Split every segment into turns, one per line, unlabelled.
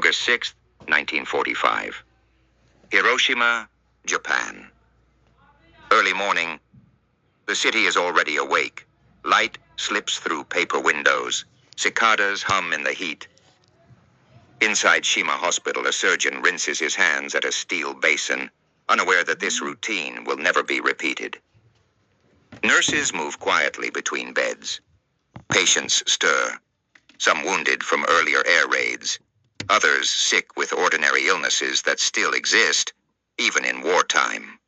August 6, 1945. Hiroshima, Japan. Early morning. The city is already awake. Light slips through paper windows. Cicadas hum in the heat. Inside Shima Hospital, a surgeon rinses his hands at a steel basin, unaware that this routine will never be repeated. Nurses move quietly between beds. Patients stir, some wounded from earlier air raids, others sick with ordinary illnesses that still exist, even in wartime.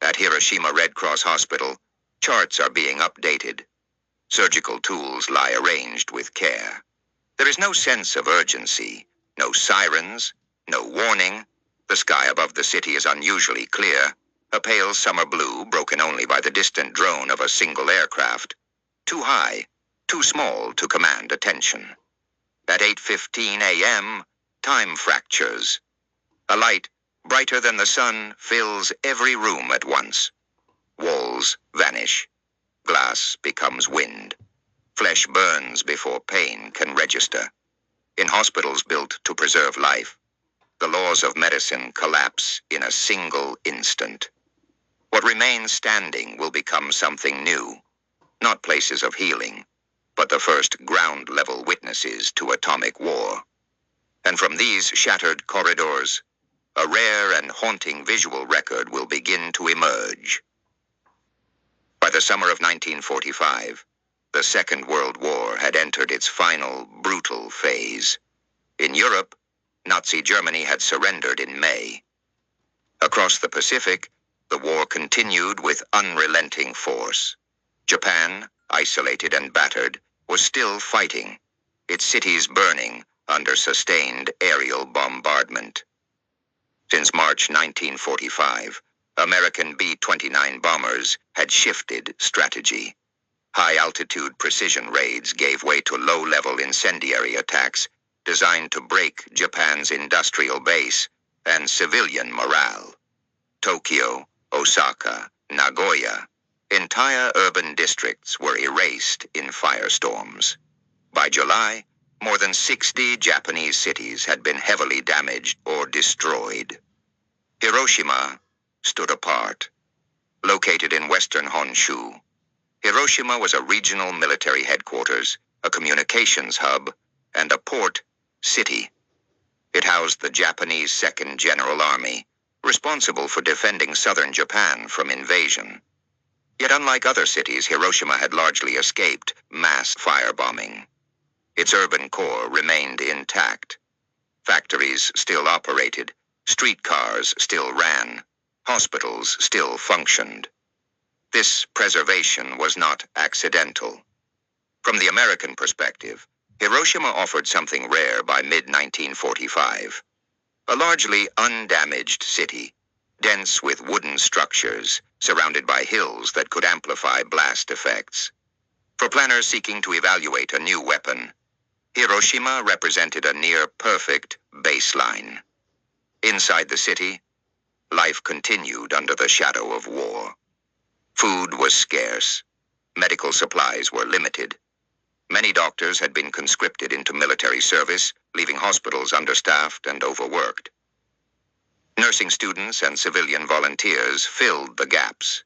At Hiroshima Red Cross Hospital, charts are being updated. Surgical tools lie arranged with care. There is no sense of urgency, no sirens, no warning. The sky above the city is unusually clear, a pale summer blue broken only by the distant drone of a single aircraft. Too high, too small to command attention. At 8:15 a.m., time fractures. A light, brighter than the sun, fills every room at once. Walls vanish. Glass becomes wind. Flesh burns before pain can register. In hospitals built to preserve life, the laws of medicine collapse in a single instant. What remains standing will become something new, not places of healing, but the first ground-level witnesses to atomic war. And from these shattered corridors, a rare and haunting visual record will begin to emerge. By the summer of 1945, the Second World War had entered its final, brutal phase. In Europe, Nazi Germany had surrendered in May. Across the Pacific, the war continued with unrelenting force. Japan, isolated and battered, was still fighting, its cities burning under sustained aerial bombardment. Since March 1945, American B-29 bombers had shifted strategy. High-altitude precision raids gave way to low-level incendiary attacks designed to break Japan's industrial base and civilian morale. Tokyo, Osaka, Nagoya, entire urban districts were erased in firestorms. By July, more than 60 Japanese cities had been heavily damaged or destroyed. Hiroshima stood apart. Located in western Honshu, Hiroshima was a regional military headquarters, a communications hub, and a port city. It housed the Japanese Second General Army, responsible for defending southern Japan from invasion. Yet unlike other cities, Hiroshima had largely escaped mass firebombing. Its urban core remained intact. Factories still operated, streetcars still ran, hospitals still functioned. This preservation was not accidental. From the American perspective, Hiroshima offered something rare by mid-1945. A largely undamaged city, dense with wooden structures, surrounded by hills that could amplify blast effects. For planners seeking to evaluate a new weapon, Hiroshima represented a near-perfect baseline. Inside the city, life continued under the shadow of war. Food was scarce. Medical supplies were limited. Many doctors had been conscripted into military service, leaving hospitals understaffed and overworked. Nursing students and civilian volunteers filled the gaps.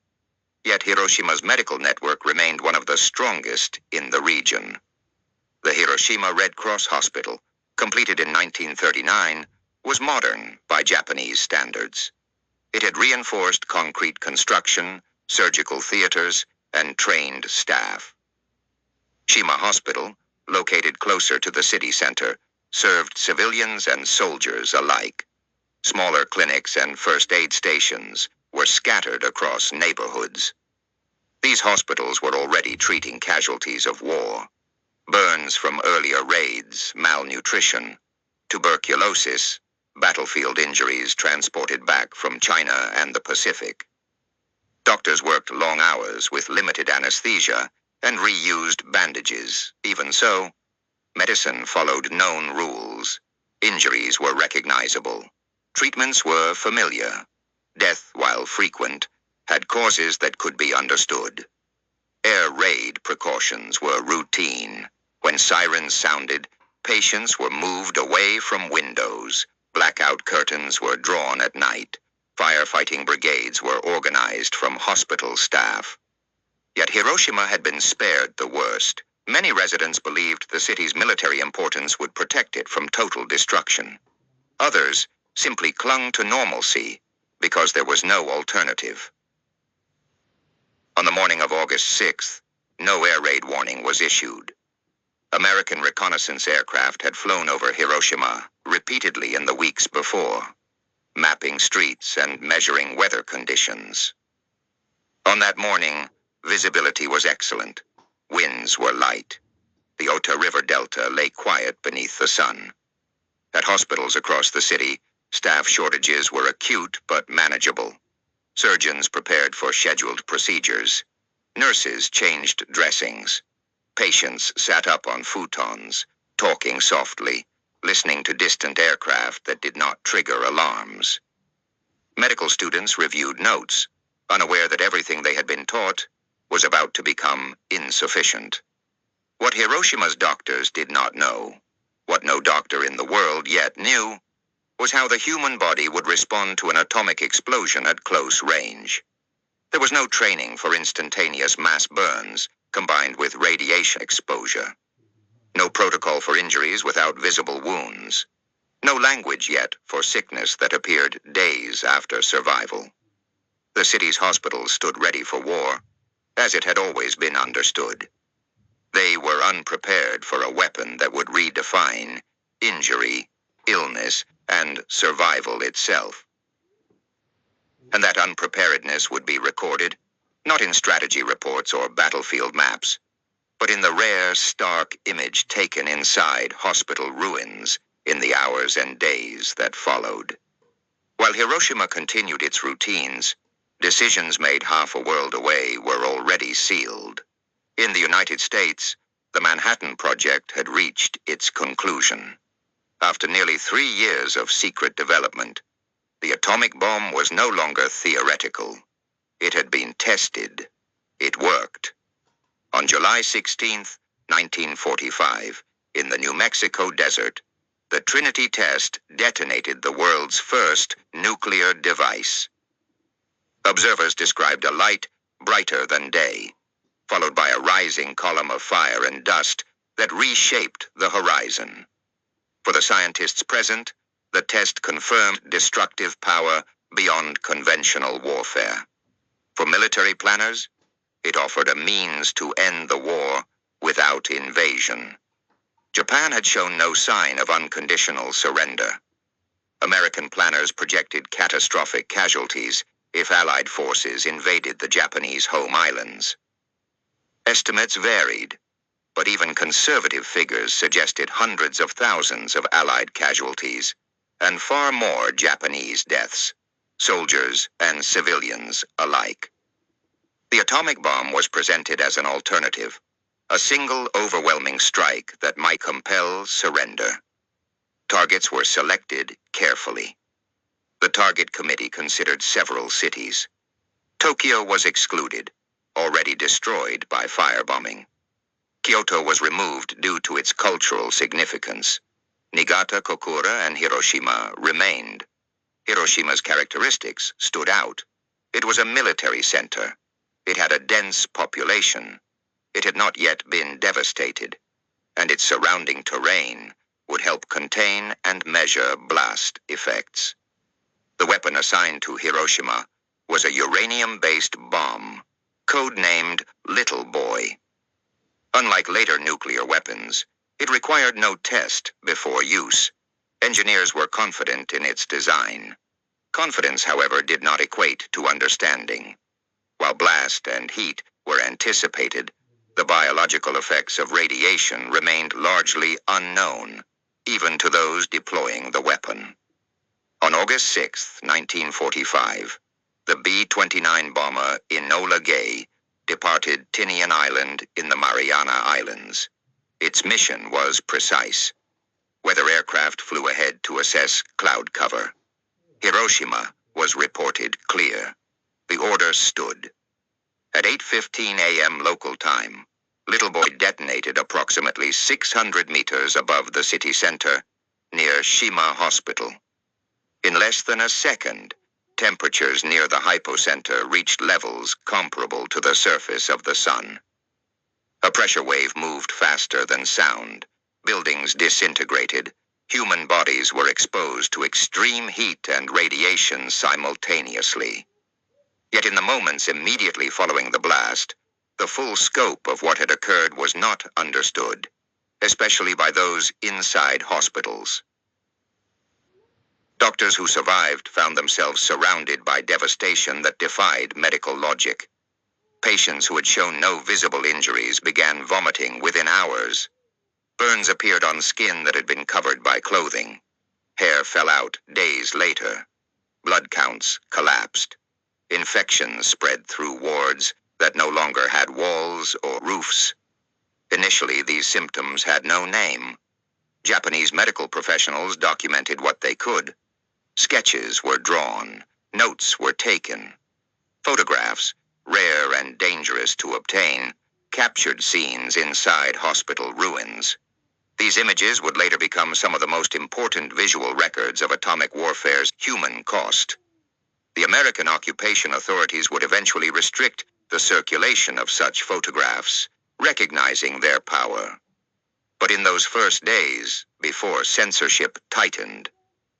Yet Hiroshima's medical network remained one of the strongest in the region. The Hiroshima Red Cross Hospital, completed in 1939, was modern by Japanese standards. It had reinforced concrete construction, surgical theaters, and trained staff. Shima Hospital, located closer to the city center, served civilians and soldiers alike. Smaller clinics and first aid stations were scattered across neighborhoods. These hospitals were already treating casualties of war. Burns from earlier raids, malnutrition, tuberculosis, battlefield injuries transported back from China and the Pacific. Doctors worked long hours with limited anesthesia and reused bandages. Even so, medicine followed known rules. Injuries were recognizable. Treatments were familiar. Death, while frequent, had causes that could be understood. Air raid precautions were routine. When sirens sounded, Patients were moved away from windows. Blackout curtains were drawn at night. Firefighting brigades were organized from hospital staff. Yet Hiroshima had been spared the worst. Many residents believed the city's military importance would protect it from total destruction. Others simply clung to normalcy because there was no alternative. On the morning of August 6th, no air raid warning was issued. American reconnaissance aircraft had flown over Hiroshima repeatedly in the weeks before, mapping streets and measuring weather conditions. On that morning, visibility was excellent. Winds were light. The Ota River Delta lay quiet beneath the sun. At hospitals across the city, staff shortages were acute but manageable. Surgeons prepared for scheduled procedures. Nurses changed dressings. Patients sat up on futons, talking softly, listening to distant aircraft that did not trigger alarms. Medical students reviewed notes, unaware that everything they had been taught was about to become insufficient. What Hiroshima's doctors did not know, what no doctor in the world yet knew, was how the human body would respond to an atomic explosion at close range. There was no training for instantaneous mass burns combined with radiation exposure. No protocol for injuries without visible wounds. No language yet for sickness that appeared days after survival. The city's hospitals stood ready for war, as it had always been understood. They were unprepared for a weapon that would redefine injury, illness, and survival itself. And that unpreparedness would be recorded, not in strategy reports or battlefield maps, but in the rare, stark image taken inside hospital ruins in the hours and days that followed. While Hiroshima continued its routines, decisions made half a world away were already sealed. In the United States, the Manhattan Project had reached its conclusion. After nearly 3 years of secret development, the atomic bomb was no longer theoretical. It had been tested. It worked. On July 16, 1945, in the New Mexico desert, the Trinity test detonated the world's first nuclear device. Observers described a light brighter than day, followed by a rising column of fire and dust that reshaped the horizon. For the scientists present, the test confirmed destructive power beyond conventional warfare. For military planners, it offered a means to end the war without invasion. Japan had shown no sign of unconditional surrender. American planners projected catastrophic casualties if Allied forces invaded the Japanese home islands. Estimates varied, but even conservative figures suggested hundreds of thousands of Allied casualties and far more Japanese deaths, soldiers and civilians alike. The atomic bomb was presented as an alternative, a single overwhelming strike that might compel surrender. Targets were selected carefully. The target committee considered several cities. Tokyo was excluded, already destroyed by firebombing. Kyoto was removed due to its cultural significance. Niigata, Kokura, and Hiroshima remained. Hiroshima's characteristics stood out. It was a military center. It had a dense population. It had not yet been devastated, and its surrounding terrain would help contain and measure blast effects. The weapon assigned to Hiroshima was a uranium-based bomb, codenamed Little Boy. Unlike later nuclear weapons, it required no test before use. Engineers were confident in its design. Confidence, however, did not equate to understanding. While blast and heat were anticipated, the biological effects of radiation remained largely unknown, even to those deploying the weapon. On August 6, 1945, the B-29 bomber Enola Gay departed Tinian Island in the Mariana Islands. Its mission was precise. Weather aircraft flew ahead to assess cloud cover. Hiroshima was reported clear. The order stood. At 8:15 a.m. local time, little boy detonated approximately 600 meters above the city center, near Shima Hospital. In less than a second, temperatures near the hypocenter reached levels comparable to the surface of the sun. A pressure wave moved faster than sound. Buildings disintegrated. Human bodies were exposed to extreme heat and radiation simultaneously. Yet in the moments immediately following the blast, the full scope of what had occurred was not understood, especially by those inside hospitals. Doctors who survived found themselves surrounded by devastation that defied medical logic. Patients who had shown no visible injuries began vomiting within hours. Burns appeared on skin that had been covered by clothing. Hair fell out days later. Blood counts collapsed. Infections spread through wards that no longer had walls or roofs. Initially, these symptoms had no name. Japanese medical professionals documented what they could. Sketches were drawn. Notes were taken. Photographs, rare and dangerous to obtain, captured scenes inside hospital ruins. These images would later become some of the most important visual records of atomic warfare's human cost. The American occupation authorities would eventually restrict the circulation of such photographs, recognizing their power. But in those first days, before censorship tightened,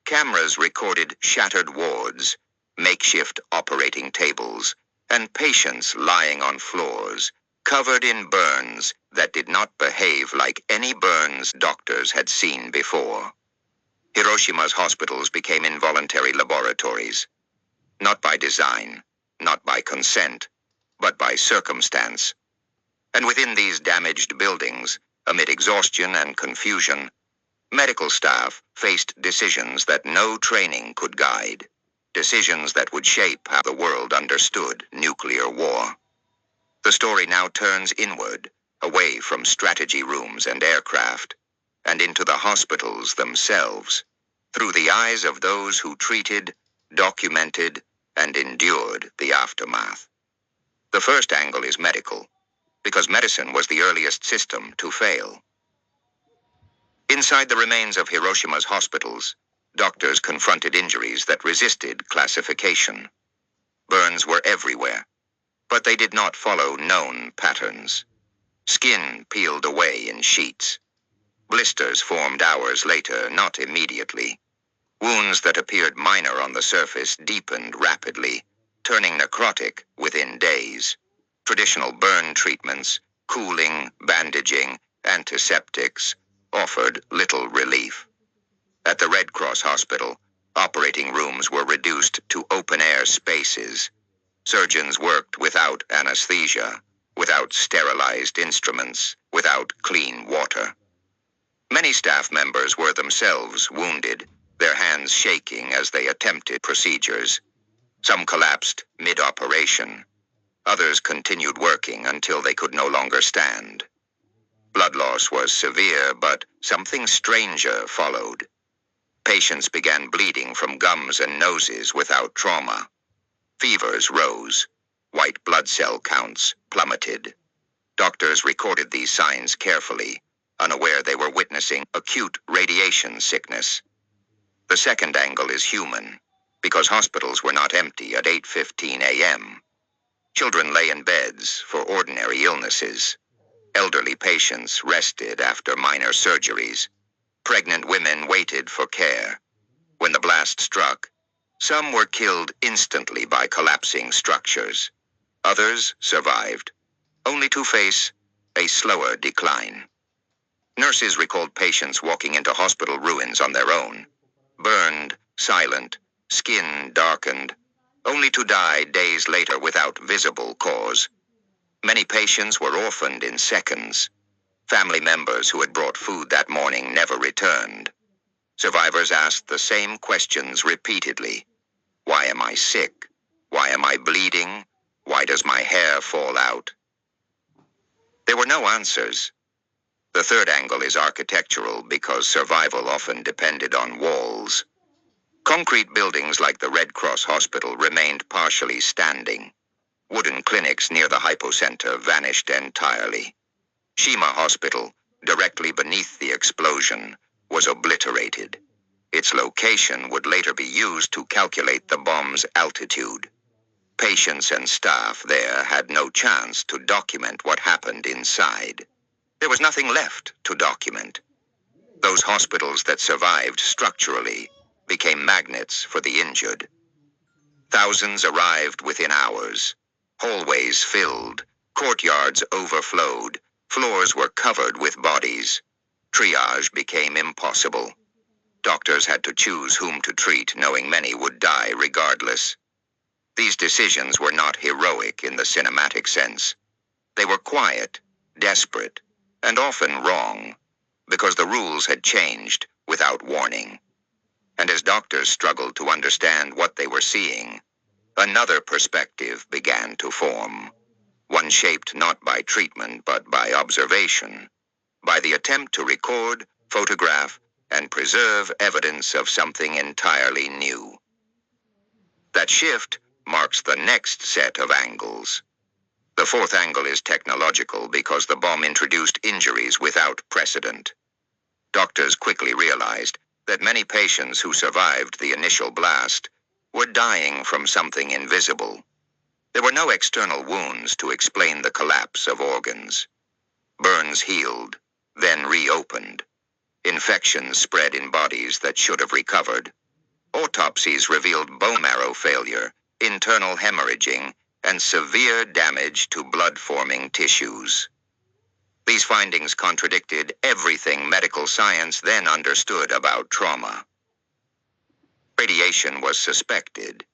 cameras recorded shattered wards, makeshift operating tables, and patients lying on floors, covered in burns that did not behave like any burns doctors had seen before. Hiroshima's hospitals became involuntary laboratories, not by design, not by consent, but by circumstance. And within these damaged buildings, amid exhaustion and confusion, medical staff faced decisions that no training could guide, decisions that would shape how the world understood nuclear war. The story now turns inward, away from strategy rooms and aircraft, and into the hospitals themselves, through the eyes of those who treated, documented, and endured the aftermath. The first angle is medical, because medicine was the earliest system to fail. Inside the remains of Hiroshima's hospitals, doctors confronted injuries that resisted classification. Burns were everywhere, but they did not follow known patterns. Skin peeled away in sheets. Blisters formed hours later, not immediately. Wounds that appeared minor on the surface deepened rapidly, turning necrotic within days. Traditional burn treatments, cooling, bandaging, antiseptics, offered little relief. At the Red Cross Hospital, operating rooms were reduced to open-air spaces. Surgeons worked without anesthesia, without sterilized instruments, without clean water. Many staff members were themselves wounded, their hands shaking as they attempted procedures. Some collapsed mid-operation. Others continued working until they could no longer stand. Blood loss was severe, but something stranger followed. Patients began bleeding from gums and noses without trauma. Fevers rose. White blood cell counts plummeted. Doctors recorded these signs carefully, unaware they were witnessing acute radiation sickness. The second angle is human, because hospitals were not empty at 8:15 a.m. Children lay in beds for ordinary illnesses. Elderly patients rested after minor surgeries. Pregnant women waited for care. When the blast struck, some were killed instantly by collapsing structures. Others survived, only to face a slower decline. Nurses recalled patients walking into hospital ruins on their own, burned, silent, skin darkened, only to die days later without visible cause. Many patients were orphaned in seconds. Family members who had brought food that morning never returned. Survivors asked the same questions repeatedly. Why am I sick? Why am I bleeding? Why does my hair fall out? There were no answers. The third angle is architectural because survival often depended on walls. Concrete buildings like the Red Cross Hospital remained partially standing. Wooden clinics near the hypocenter vanished entirely. Shima Hospital, directly beneath the explosion, was obliterated. Its location would later be used to calculate the bomb's altitude. Patients and staff there had no chance to document what happened inside. There was nothing left to document. Those hospitals that survived structurally became magnets for the injured. Thousands arrived within hours. Hallways filled, courtyards overflowed, floors were covered with bodies. Triage became impossible. Doctors had to choose whom to treat, knowing many would die regardless. These decisions were not heroic in the cinematic sense. They were quiet, desperate, and often wrong, because the rules had changed without warning. And as doctors struggled to understand what they were seeing, another perspective began to form, one shaped not by treatment but by observation, by the attempt to record, photograph, and preserve evidence of something entirely new. That shift marks the next set of angles. The fourth angle is technological because the bomb introduced injuries without precedent. Doctors quickly realized that many patients who survived the initial blast were dying from something invisible. There were no external wounds to explain the collapse of organs. Burns healed, then reopened. Infections spread in bodies that should have recovered. Autopsies revealed bone marrow failure, internal hemorrhaging, and severe damage to blood-forming tissues. These findings contradicted everything medical science then understood about trauma. Radiation was suspected,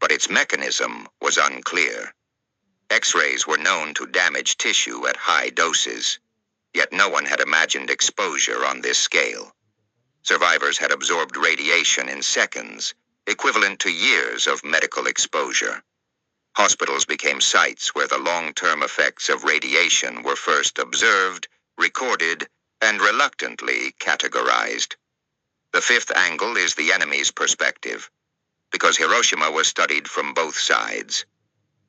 but its mechanism was unclear. X-rays were known to damage tissue at high doses, yet no one had imagined exposure on this scale. Survivors had absorbed radiation in seconds, equivalent to years of medical exposure. Hospitals became sites where the long-term effects of radiation were first observed, recorded, and reluctantly categorized. The fifth angle is the enemy's perspective, because Hiroshima was studied from both sides.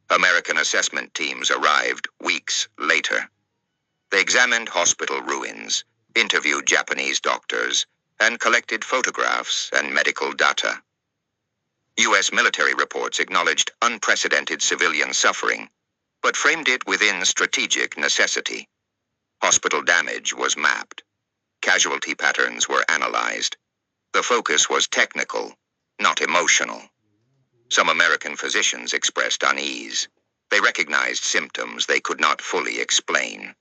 American assessment teams arrived weeks later. They examined hospital ruins, interviewed Japanese doctors, and collected photographs and medical data. U.S. military reports acknowledged unprecedented civilian suffering, but framed it within strategic necessity. Hospital damage was mapped. Casualty patterns were analyzed. The focus was technical, not emotional. Some American physicians expressed unease. They recognized symptoms they could not fully explain.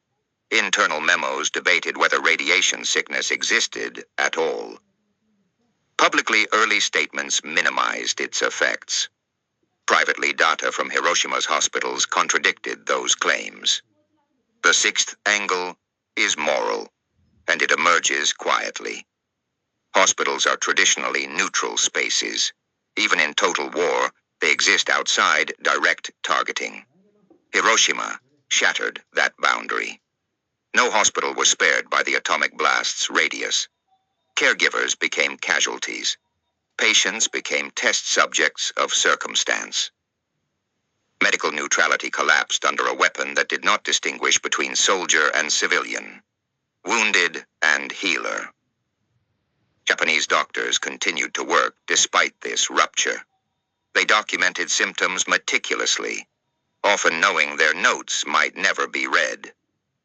Internal memos debated whether radiation sickness existed at all. Publicly, early statements minimized its effects. Privately, data from Hiroshima's hospitals contradicted those claims. The sixth angle is moral, and it emerges quietly. Hospitals are traditionally neutral spaces. Even in total war, they exist outside direct targeting. Hiroshima shattered that boundary. No hospital was spared by the atomic blast's radius. Caregivers became casualties. Patients became test subjects of circumstance. Medical neutrality collapsed under a weapon that did not distinguish between soldier and civilian, wounded and healer. Japanese doctors continued to work despite this rupture. They documented symptoms meticulously, often knowing their notes might never be read.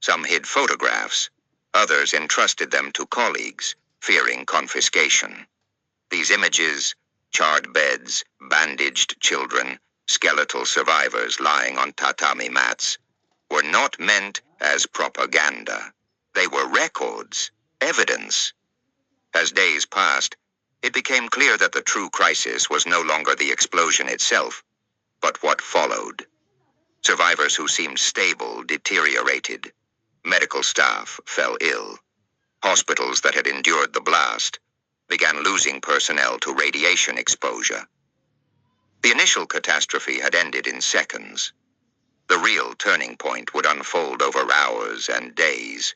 Some hid photographs, others entrusted them to colleagues, fearing confiscation. These images, charred beds, bandaged children, skeletal survivors lying on tatami mats, were not meant as propaganda. They were records, evidence. As days passed, it became clear that the true crisis was no longer the explosion itself, but what followed. Survivors who seemed stable deteriorated. Medical staff fell ill. Hospitals that had endured the blast began losing personnel to radiation exposure. The initial catastrophe had ended in seconds. The real turning point would unfold over hours and days,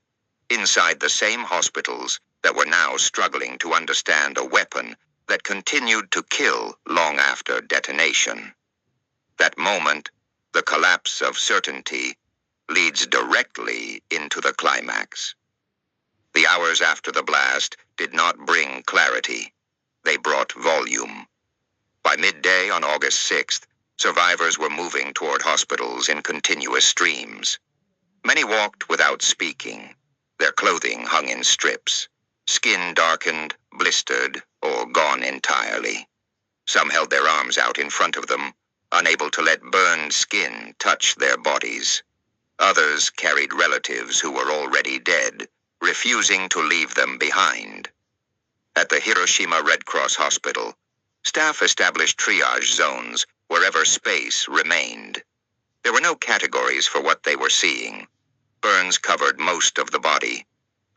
inside the same hospitals that were now struggling to understand a weapon that continued to kill long after detonation. That moment, the collapse of certainty, leads directly into the climax. The hours after the blast did not bring clarity. They brought volume. By midday on August 6th, survivors were moving toward hospitals in continuous streams. Many walked without speaking. Their clothing hung in strips, skin darkened, blistered, or gone entirely. Some held their arms out in front of them, unable to let burned skin touch their bodies. Others carried relatives who were already dead, refusing to leave them behind. At the Hiroshima Red Cross Hospital, staff established triage zones wherever space remained. There were no categories for what they were seeing. Burns covered most of the body.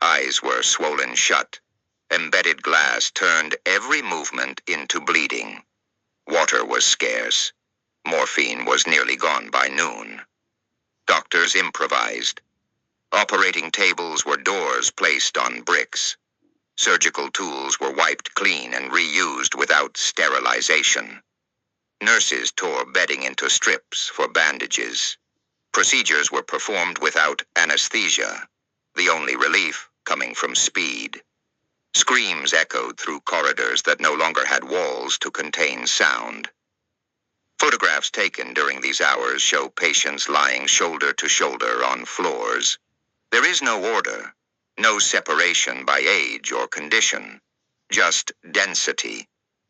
Eyes were swollen shut. Embedded glass turned every movement into bleeding. Water was scarce. Morphine was nearly gone by noon. Doctors improvised. Operating tables were doors placed on bricks. Surgical tools were wiped clean and reused without sterilization. Nurses tore bedding into strips for bandages. Procedures were performed without anesthesia, the only relief coming from speed. Screams echoed through corridors that no longer had walls to contain sound. Photographs taken during these hours show patients lying shoulder to shoulder on floors. There is no order, no separation by age or condition, just density,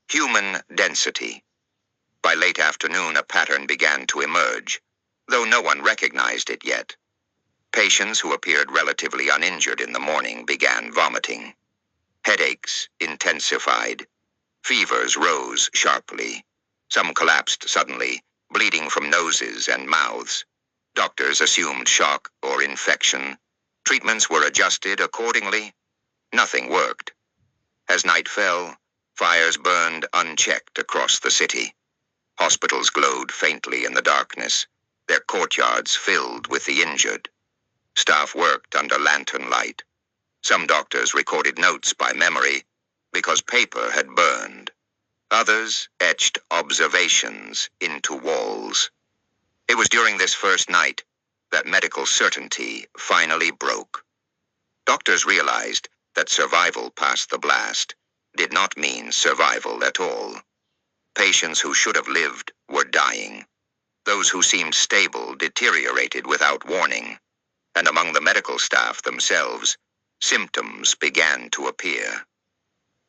human density. By late afternoon, a pattern began to emerge, though no one recognized it yet. Patients who appeared relatively uninjured in the morning began vomiting. Headaches intensified. Fevers rose sharply. Some collapsed suddenly, bleeding from noses and mouths. Doctors assumed shock or infection. Treatments were adjusted accordingly. Nothing worked. As night fell, fires burned unchecked across the city. Hospitals glowed faintly in the darkness, their courtyards filled with the injured. Staff worked under lantern light. Some doctors recorded notes by memory because paper had burned. Others etched observations into walls. It was during this first night that medical certainty finally broke. Doctors realized that survival past the blast did not mean survival at all. Patients who should have lived were dying. Those who seemed stable deteriorated without warning. And among the medical staff themselves, symptoms began to appear.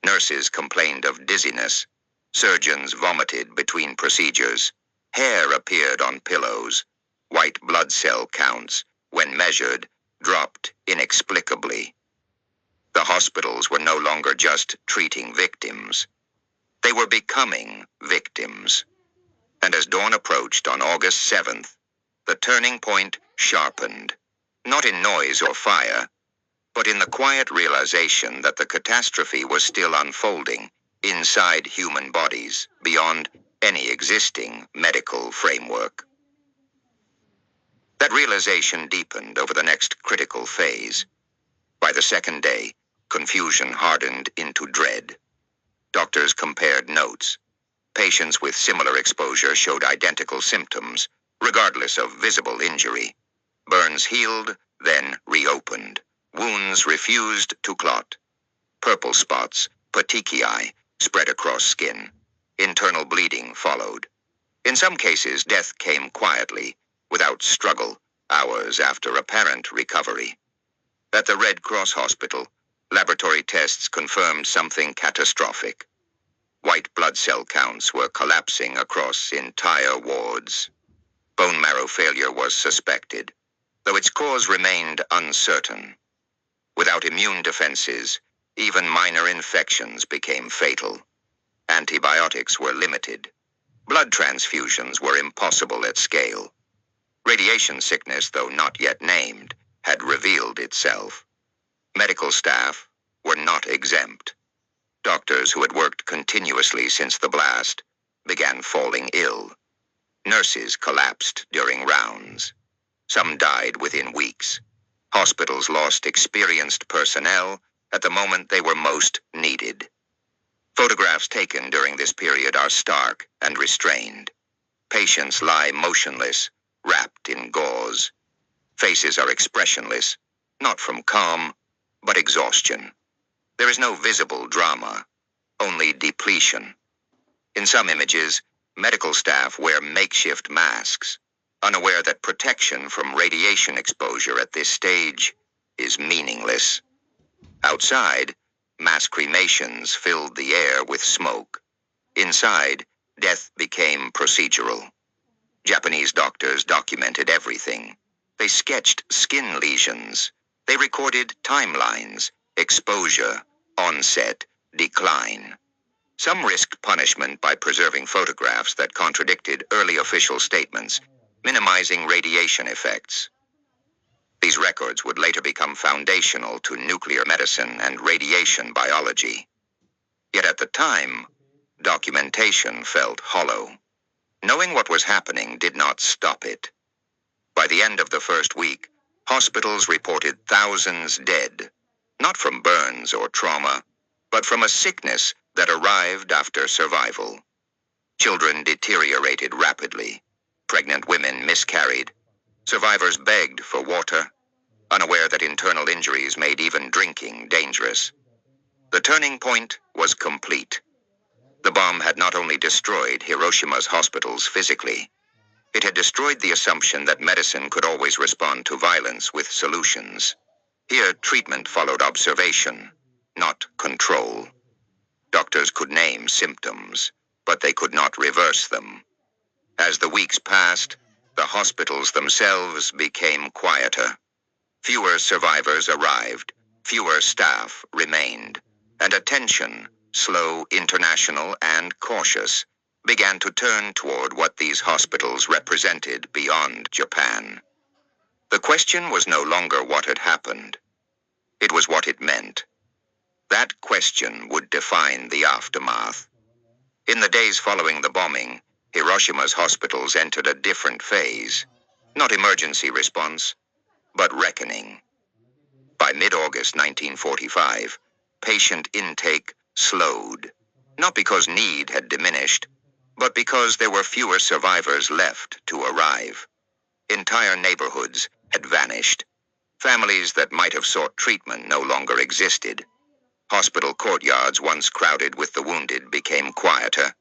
Nurses complained of dizziness. Surgeons vomited between procedures. Hair appeared on pillows. White blood cell counts, when measured, dropped inexplicably. The hospitals were no longer just treating victims. They were becoming victims. And as dawn approached on August 7th, the turning point sharpened, not in noise or fire, but in the quiet realization that the catastrophe was still unfolding inside human bodies, beyond any existing medical framework. That realization deepened over the next critical phase. By the second day, confusion hardened into dread. Doctors compared notes. Patients with similar exposure showed identical symptoms, regardless of visible injury. Burns healed, then reopened. Wounds refused to clot. Purple spots, petechiae, spread across skin. Internal bleeding followed. In some cases, death came quietly, without struggle, hours after apparent recovery. At the Red Cross Hospital, laboratory tests confirmed something catastrophic. White blood cell counts were collapsing across entire wards. Bone marrow failure was suspected, though its cause remained uncertain. Without immune defenses, even minor infections became fatal. Antibiotics were limited. Blood transfusions were impossible at scale. Radiation sickness, though not yet named, had revealed itself. Medical staff were not exempt. Doctors who had worked continuously since the blast began falling ill. Nurses collapsed during rounds. Some died within weeks. Hospitals lost experienced personnel at the moment they were most needed. Photographs taken during this period are stark and restrained. Patients lie motionless, wrapped in gauze. Faces are expressionless, not from calm, but exhaustion. There is no visible drama, only depletion. In some images, medical staff wear makeshift masks, unaware that protection from radiation exposure at this stage is meaningless. Outside, mass cremations filled the air with smoke. Inside, death became procedural. Japanese doctors documented everything. They sketched skin lesions. They recorded timelines, exposure, onset, decline. Some risked punishment by preserving photographs that contradicted early official statements, minimizing radiation effects. These records would later become foundational to nuclear medicine and radiation biology. Yet at the time, documentation felt hollow. Knowing what was happening did not stop it. By the end of the first week, hospitals reported thousands dead, not from burns or trauma, but from a sickness that arrived after survival. Children deteriorated rapidly. Pregnant women miscarried. Survivors begged for water, unaware that internal injuries made even drinking dangerous. The turning point was complete. The bomb had not only destroyed Hiroshima's hospitals physically, it had destroyed the assumption that medicine could always respond to violence with solutions. Here, treatment followed observation, not control. Doctors could name symptoms, but they could not reverse them. As the weeks passed, the hospitals themselves became quieter. Fewer survivors arrived, fewer staff remained, and attention, slow, international, and cautious, began to turn toward what these hospitals represented beyond Japan. The question was no longer what had happened. It was what it meant. That question would define the aftermath. In the days following the bombing, Hiroshima's hospitals entered a different phase. Not emergency response, but reckoning. By mid-August 1945, patient intake slowed, not because need had diminished, but because there were fewer survivors left to arrive. Entire neighborhoods had vanished. Families that might have sought treatment no longer existed. Hospital courtyards, once crowded with the wounded, became quieter,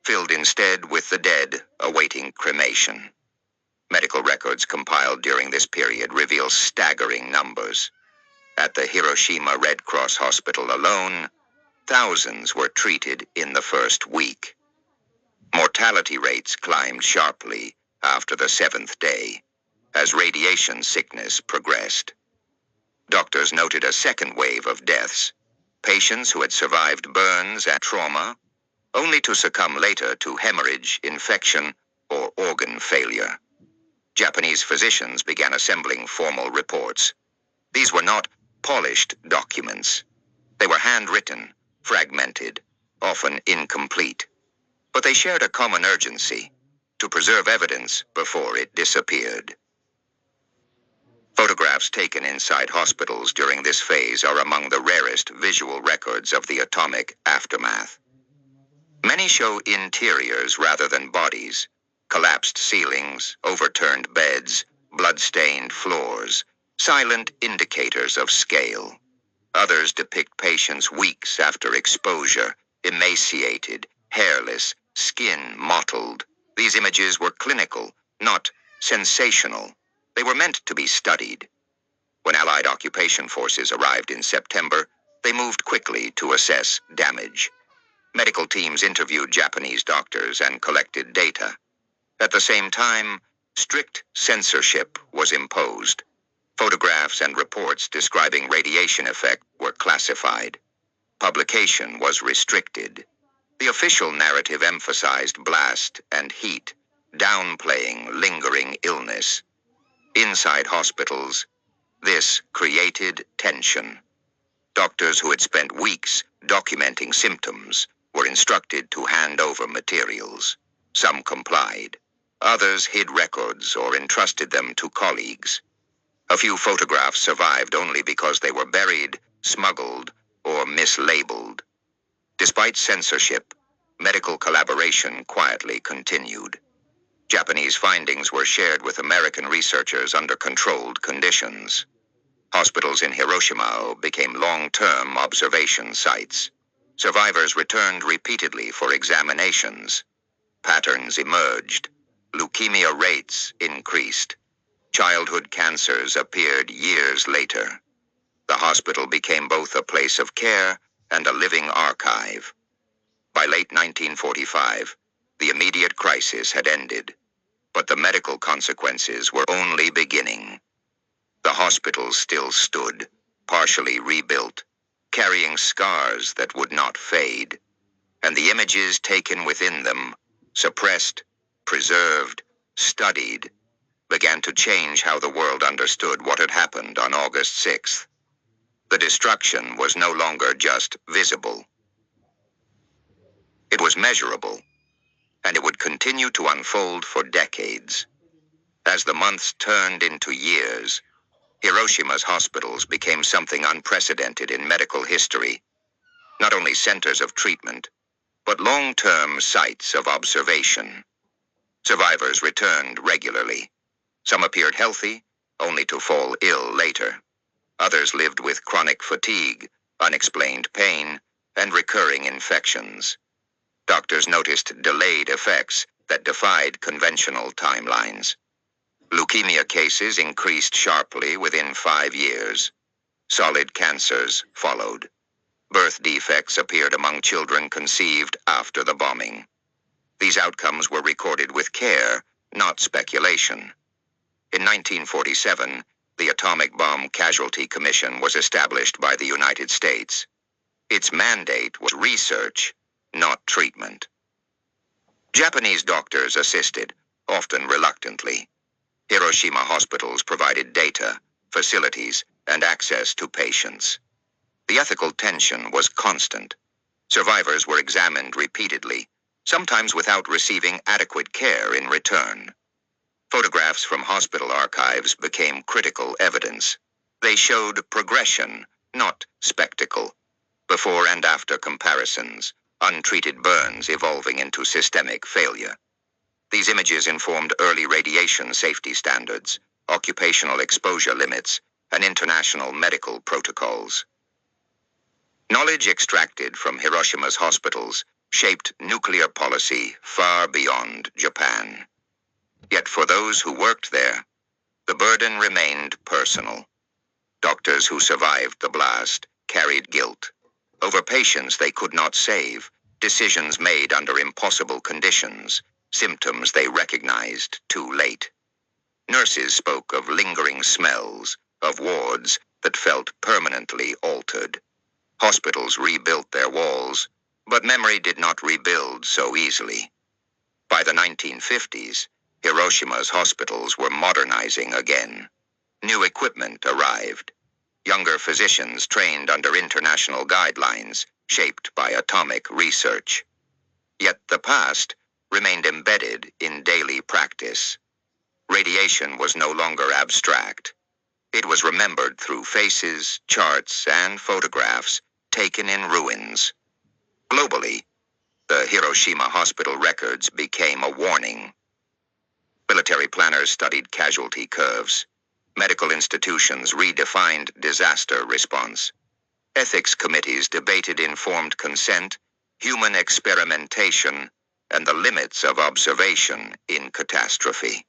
filled instead with the dead awaiting cremation. Medical records compiled during this period reveal staggering numbers. At the Hiroshima Red Cross Hospital alone, thousands were treated in the first week. Mortality rates climbed sharply after the seventh day, as radiation sickness progressed. Doctors noted a second wave of deaths, patients who had survived burns and trauma, only to succumb later to hemorrhage, infection, or organ failure. Japanese physicians began assembling formal reports. These were not polished documents. They were handwritten, fragmented, often incomplete. But they shared a common urgency: to preserve evidence before it disappeared. Photographs taken inside hospitals during this phase are among the rarest visual records of the atomic aftermath. Many show interiors rather than bodies: collapsed ceilings, overturned beds, blood-stained floors, silent indicators of scale. Others depict patients weeks after exposure, emaciated, hairless, skin mottled. These images were clinical, not sensational. They were meant to be studied. When Allied occupation forces arrived in September, they moved quickly to assess damage. Medical teams interviewed Japanese doctors and collected data. At the same time, strict censorship was imposed. Photographs and reports describing radiation effect were classified. Publication was restricted. The official narrative emphasized blast and heat, downplaying lingering illness. Inside hospitals, this created tension. Doctors who had spent weeks documenting symptoms were instructed to hand over materials. Some complied. Others hid records or entrusted them to colleagues. A few photographs survived only because they were buried, smuggled, or mislabeled. Despite censorship, medical collaboration quietly continued. Japanese findings were shared with American researchers under controlled conditions. Hospitals in Hiroshima became long-term observation sites. Survivors returned repeatedly for examinations. Patterns emerged. Leukemia rates increased. Childhood cancers appeared years later. The hospital became both a place of care and a living archive. By late 1945, the immediate crisis had ended, but the medical consequences were only beginning. The hospital still stood, partially rebuilt, carrying scars that would not fade, and the images taken within them, suppressed, preserved, studied, began to change how the world understood what had happened on August 6th. The destruction was no longer just visible. It was measurable, and it would continue to unfold for decades. As the months turned into years, Hiroshima's hospitals became something unprecedented in medical history, not only centers of treatment, but long-term sites of observation. Survivors returned regularly. Some appeared healthy, only to fall ill later. Others lived with chronic fatigue, unexplained pain, and recurring infections. Doctors noticed delayed effects that defied conventional timelines. Leukemia cases increased sharply within 5 years. Solid cancers followed. Birth defects appeared among children conceived after the bombing. These outcomes were recorded with care, not speculation. In 1947, the Atomic Bomb Casualty Commission was established by the United States. Its mandate was research, not treatment. Japanese doctors assisted, often reluctantly. Hiroshima hospitals provided data, facilities, and access to patients. The ethical tension was constant. Survivors were examined repeatedly, sometimes without receiving adequate care in return. Photographs from hospital archives became critical evidence. They showed progression, not spectacle. Before and after comparisons, untreated burns evolving into systemic failure. These images informed early radiation safety standards, occupational exposure limits, and international medical protocols. Knowledge extracted from Hiroshima's hospitals shaped nuclear policy far beyond Japan. Yet for those who worked there, the burden remained personal. Doctors who survived the blast carried guilt over patients they could not save, decisions made under impossible conditions, symptoms they recognized too late. Nurses spoke of lingering smells, of wards that felt permanently altered. Hospitals rebuilt their walls, but memory did not rebuild so easily. By the 1950s, Hiroshima's hospitals were modernizing again. New equipment arrived. Younger physicians trained under international guidelines, shaped by atomic research. Yet the past remained embedded in daily practice. Radiation was no longer abstract. It was remembered through faces, charts, and photographs taken in ruins. Globally, the Hiroshima hospital records became a warning. Military planners studied casualty curves. Medical institutions redefined disaster response. Ethics committees debated informed consent, human experimentation, and the limits of observation in catastrophe.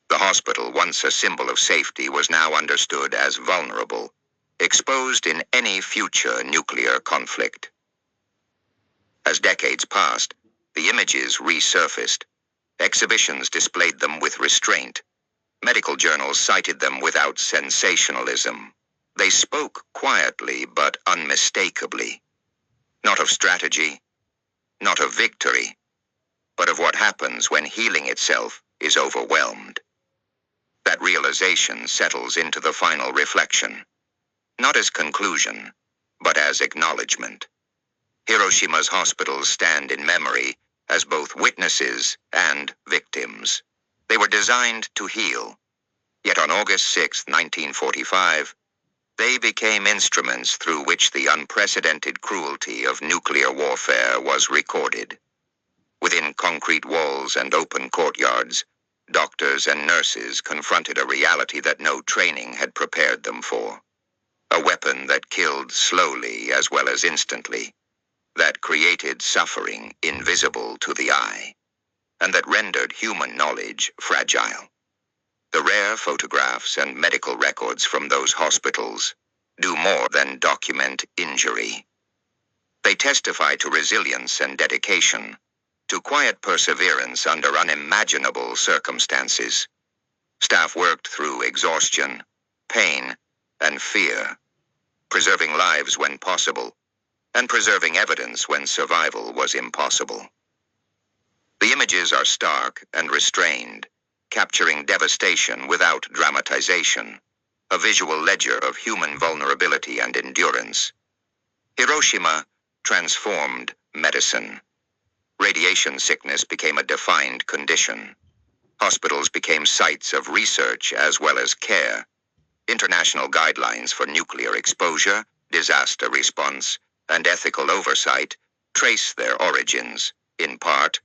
The hospital, once a symbol of safety, was now understood as vulnerable, exposed in any future nuclear conflict. As decades passed, the images resurfaced. Exhibitions displayed them with restraint. Medical journals cited them without sensationalism. They spoke quietly but unmistakably. Not of strategy, not of victory, but of what happens when healing itself is overwhelmed. That realization settles into the final reflection, not as conclusion, but as acknowledgement. Hiroshima's hospitals stand in memory as both witnesses and victims. They were designed to heal, yet on August 6, 1945, they became instruments through which the unprecedented cruelty of nuclear warfare was recorded. Within concrete walls and open courtyards, doctors and nurses confronted a reality that no training had prepared them for. A weapon that killed slowly as well as instantly, that created suffering invisible to the eye, and that rendered human knowledge fragile. The rare photographs and medical records from those hospitals do more than document injury. They testify to resilience and dedication, to quiet perseverance under unimaginable circumstances. Staff worked through exhaustion, pain, and fear, preserving lives when possible, and preserving evidence when survival was impossible. The images are stark and restrained, capturing devastation without dramatization, a visual ledger of human vulnerability and endurance. Hiroshima transformed medicine. Radiation sickness became a defined condition. Hospitals became sites of research as well as care. International guidelines for nuclear exposure, disaster response, and ethical oversight trace their origins, in part,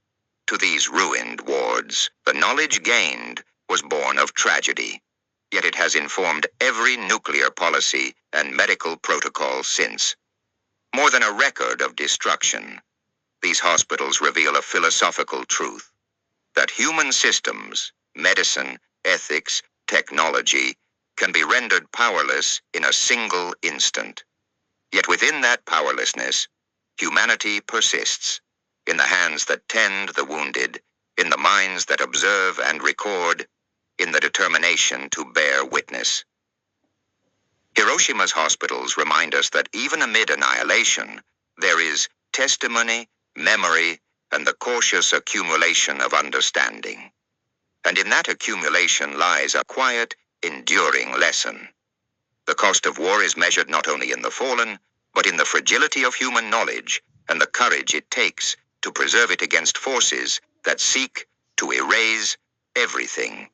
to these ruined wards. The knowledge gained was born of tragedy, yet it has informed every nuclear policy and medical protocol since. More than a record of destruction, these hospitals reveal a philosophical truth, that human systems, medicine, ethics, technology, can be rendered powerless in a single instant. Yet within that powerlessness, humanity persists, in the hands that tend the wounded, in the minds that observe and record, in the determination to bear witness. Hiroshima's hospitals remind us that even amid annihilation, there is testimony, memory, and the cautious accumulation of understanding. And in that accumulation lies a quiet, enduring lesson. The cost of war is measured not only in the fallen, but in the fragility of human knowledge and the courage it takes to preserve it against forces that seek to erase everything.